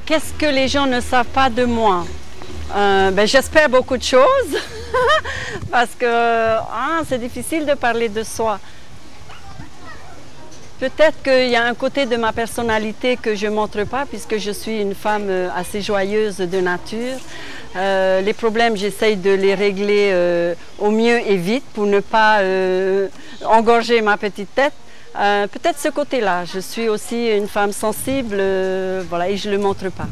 Qu'est-ce que les gens ne savent pas de moi? J'espère beaucoup de choses, parce que c'est difficile de parler de soi. Peut-être qu'il y a un côté de ma personnalité que je ne montre pas, puisque je suis une femme assez joyeuse de nature. Les problèmes, j'essaye de les régler au mieux et vite pour ne pas engorger ma petite tête. Peut-être ce côté-là. Je suis aussi une femme sensible, voilà, et je ne le montre pas.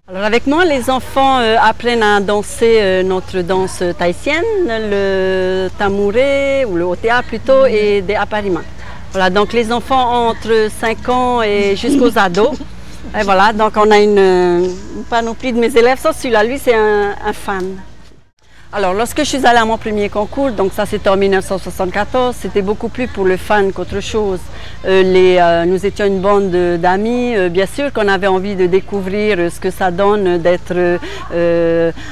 Alors avec moi, les enfants apprennent à danser notre danse tahitienne, le tamouré, ou le otea plutôt, et des aparima. Voilà, donc les enfants entre 5 ans et jusqu'aux ados. Et voilà, donc on a une panoplie de mes élèves. Ça, celui-là, lui, c'est un fan. Alors, lorsque je suis allée à mon premier concours, donc ça c'était en 1974, c'était beaucoup plus pour le fan qu'autre chose. Nous étions une bande d'amis, bien sûr qu'on avait envie de découvrir ce que ça donne d'être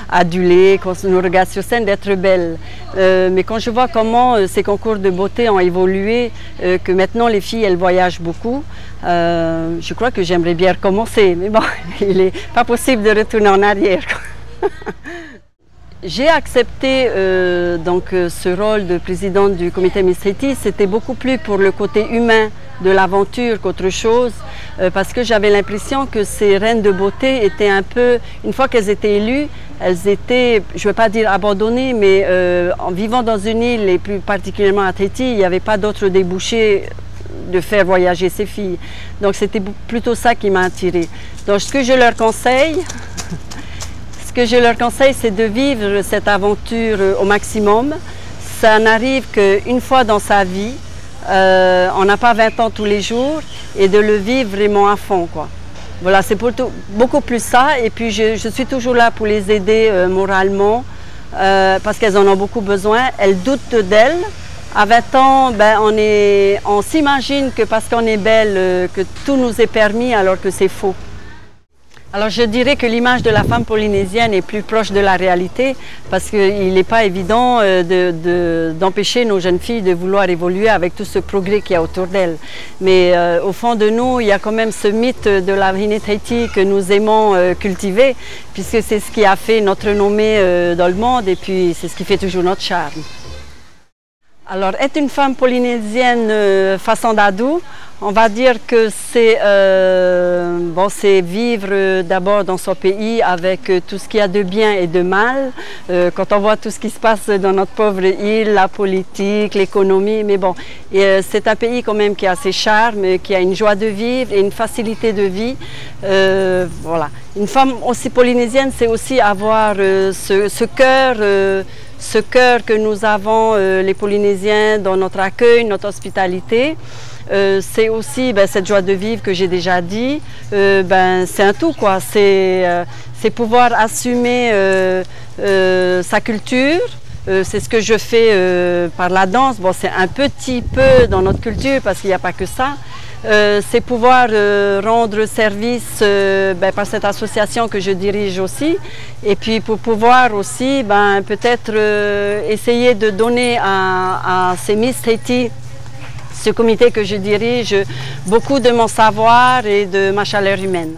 adulée, qu'on nous regarde sur scène, d'être belle. Mais quand je vois comment ces concours de beauté ont évolué, que maintenant les filles elles voyagent beaucoup, je crois que j'aimerais bien recommencer. Mais bon, il n'est pas possible de retourner en arrière. J'ai accepté ce rôle de présidente du comité Miss Tahiti. C'était beaucoup plus pour le côté humain de l'aventure qu'autre chose, parce que j'avais l'impression que ces reines de beauté étaient un peu, une fois qu'elles étaient élues, elles étaient, je ne veux pas dire abandonnées, mais en vivant dans une île, et plus particulièrement à Tahiti, il n'y avait pas d'autre débouché de faire voyager ces filles. Donc c'était plutôt ça qui m'a attirée. Donc ce que je leur conseille, c'est de vivre cette aventure au maximum. Ça n'arrive qu'une fois dans sa vie. On n'a pas 20 ans tous les jours, et de le vivre vraiment à fond, quoi. Voilà, c'est beaucoup plus ça. Et puis je suis toujours là pour les aider moralement, parce qu'elles en ont beaucoup besoin. Elles doutent d'elles. À 20 ans, on s'imagine que parce qu'on est belle, que tout nous est permis, alors que c'est faux. Alors je dirais que l'image de la femme polynésienne est plus proche de la réalité, parce qu'il n'est pas évident d'empêcher nos jeunes filles de vouloir évoluer avec tout ce progrès qu'il y a autour d'elles. Mais au fond de nous, il y a quand même ce mythe de la Whine Tahiti que nous aimons cultiver, puisque c'est ce qui a fait notre renommée dans le monde, et puis c'est ce qui fait toujours notre charme. Alors, être une femme polynésienne façon Dadou, on va dire que c'est vivre d'abord dans son pays avec tout ce qu'il y a de bien et de mal. Quand on voit tout ce qui se passe dans notre pauvre île, la politique, l'économie, mais bon, c'est un pays quand même qui a ses charmes, qui a une joie de vivre et une facilité de vie. Voilà. Une femme aussi polynésienne, c'est aussi avoir ce cœur que nous avons, les Polynésiens, dans notre accueil, notre hospitalité. C'est aussi cette joie de vivre que j'ai déjà dit. C'est un tout, quoi. C'est pouvoir assumer sa culture. C'est ce que je fais par la danse. Bon, c'est un petit peu dans notre culture, parce qu'il n'y a pas que ça. C'est pouvoir rendre service par cette association que je dirige aussi, et puis pour pouvoir aussi peut-être essayer de donner à ces Miss Tahiti, ce comité que je dirige, beaucoup de mon savoir et de ma chaleur humaine.